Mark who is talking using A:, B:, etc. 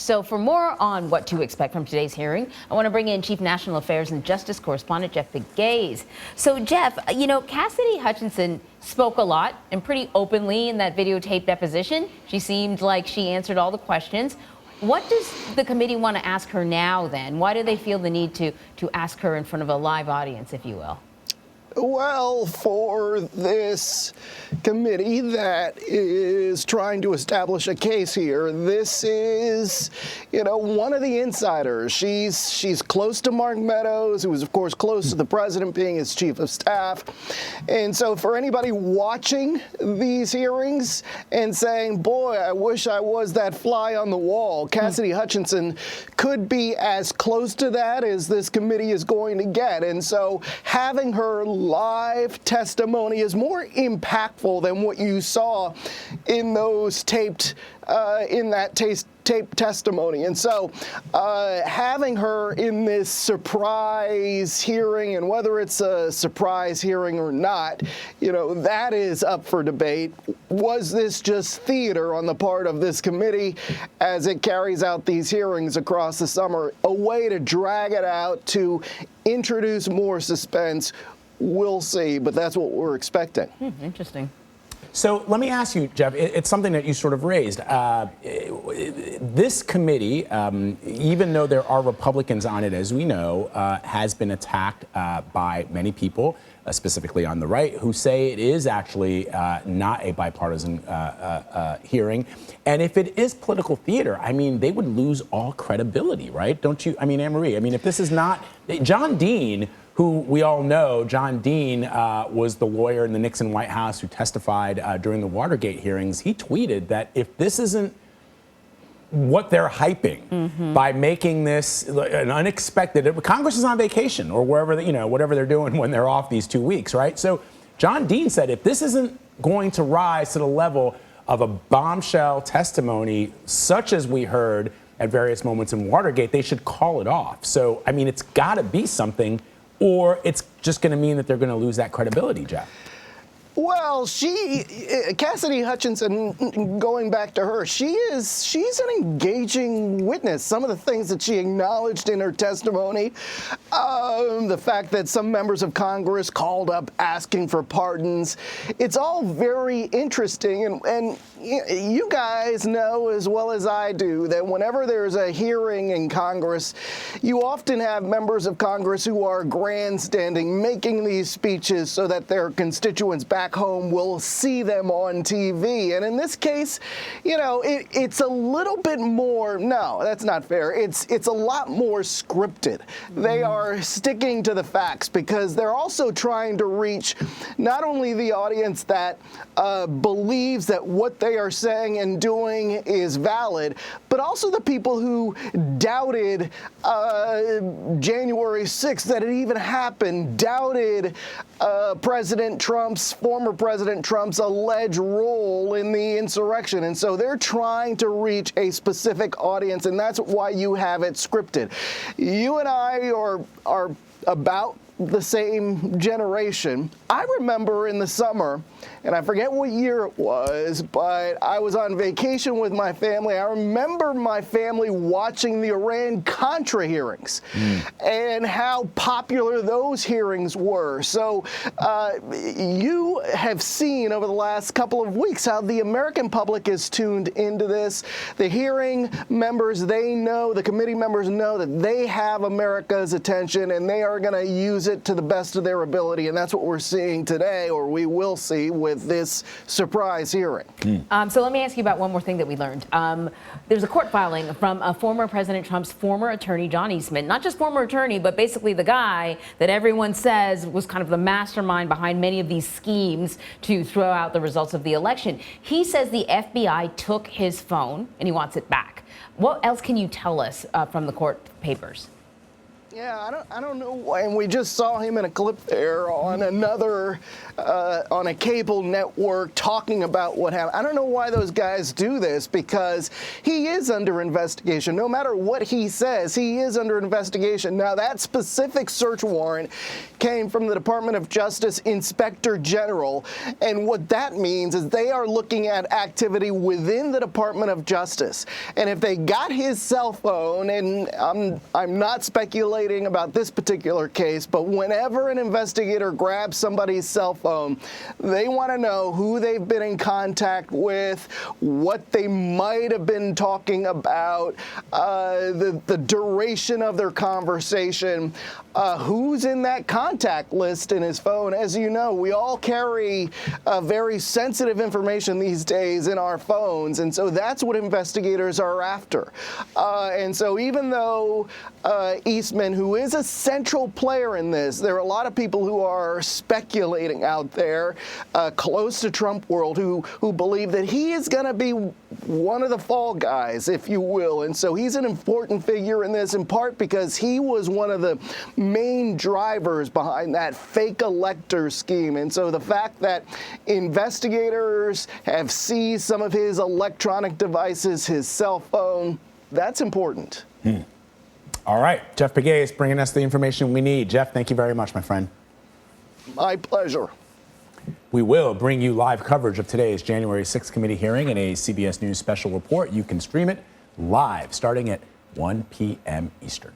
A: So for more on what to expect from today's hearing, I want to bring in Chief National Affairs and Justice Correspondent Jeff Pegues. So Jeff, you know, Cassidy Hutchinson spoke a lot and pretty openly in that videotaped deposition. She seemed like she answered all the questions. What does the committee want to ask her now then? Why do they feel the need to ask her in front of a live audience, if you will?
B: Well, for this committee that is trying to establish a case here, this is, you know, one of the insiders. She's close to Mark Meadows, who was, of course, close to the president, being his chief of staff. And so for anybody watching these hearings and saying, boy, I wish I was that fly on the wall, Cassidy Hutchinson could be as close to that as this committee is going to get. And so having her live testimony is more impactful than what you saw in those taped taped testimony. And so having her in this surprise hearing, and whether it's a surprise hearing or not, you know, that is up for debate. Was this just theater on the part of this committee as it carries out these hearings across the summer, a way to drag it out to introduce more suspense? We'll see, but that's what we're expecting.
A: Interesting.
C: So let me ask you, Jeff, it's something that you sort of raised. This committee, even though there are Republicans on it, as we know, has been attacked by many people, specifically on the right, who say it is actually not a bipartisan hearing. And if it is political theater, I mean, they would lose all credibility, right? Don't you? I mean, Anne Marie, I mean, if this is not John Dean, who we all know, John Dean was the lawyer in the Nixon White House who testified during the Watergate hearings. He tweeted that if this isn't what they're hyping by making this an unexpected, Congress is on vacation or wherever, you know, whatever they're doing when they're off these 2 weeks, right? So John Dean said if this isn't going to rise to the level of a bombshell testimony such as we heard at various moments in Watergate, they should call it off. So, I mean, it's got to be something, or it's just going to mean that they're going to lose that credibility, Jeff.
B: Well, Cassidy Hutchinson, going back to her, she's an engaging witness. Some of the things that she acknowledged in her testimony, the fact that some members of Congress called up asking for pardons, it's all very interesting. And you guys know as well as I do that whenever there's a hearing in Congress, you often have members of Congress who are grandstanding, making these speeches so that their constituents back home will see them on TV. And in this case, you know, it's a little bit more, no, that's not fair. It's a lot more scripted. They are sticking to the facts because they're also trying to reach not only the audience that believes that what they are saying and doing is valid, but also the people who doubted January 6th, that it even happened, doubted former President Trump's alleged role in the insurrection. And so they're trying to reach a specific audience, and that's why you have it scripted. You and I are about the same generation. I remember in the summer, and I forget what year it was, but I was on vacation with my family. I remember my family watching the Iran-Contra hearings and how popular those hearings were. So you have seen over the last couple of weeks how the American public is tuned into this. The hearing members, they know, the committee members know that they have America's attention, and they are going to use it to the best of their ability. And that's what we're seeing today, or we will see with this surprise hearing.
A: So let me ask you about one more thing that we learned. There's a court filing from former President Trump's former attorney, John Eastman, not just former attorney, but basically the guy that everyone says was kind of the mastermind behind many of these schemes to throw out the results of the election. He says the FBI took his phone and he wants it back. What else can you tell us from the court papers?
B: Yeah, I don't know why. And we just saw him in a clip there on another, on a cable network talking about what happened. I don't know why those guys do this, because he is under investigation. No matter what he says, he is under investigation. Now, that specific search warrant came from the Department of Justice Inspector General. And what that means is they are looking at activity within the Department of Justice. And if they got his cell phone, and I'm not speculating about this particular case, but whenever an investigator grabs somebody's cell phone, they want to know who they've been in contact with, what they might have been talking about, the duration of their conversation, who's in that contact list in his phone. As you know, we all carry very sensitive information these days in our phones, and so that's what investigators are after. And so even though Eastman, who is a central player in this, there are a lot of people who are speculating out there close to Trump world who believe that he is going to be one of the fall guys, if you will. And so he's an important figure in this, in part because he was one of the main drivers behind that fake elector scheme. And so the fact that investigators have seized some of his electronic devices, his cell phone, that's important.
C: All right, Jeff Pegues bringing us the information we need. Jeff, thank you very much, my friend.
B: My pleasure.
C: We will bring you live coverage of today's January 6th committee hearing in a CBS News special report. You can stream it live starting at 1 p.m. Eastern.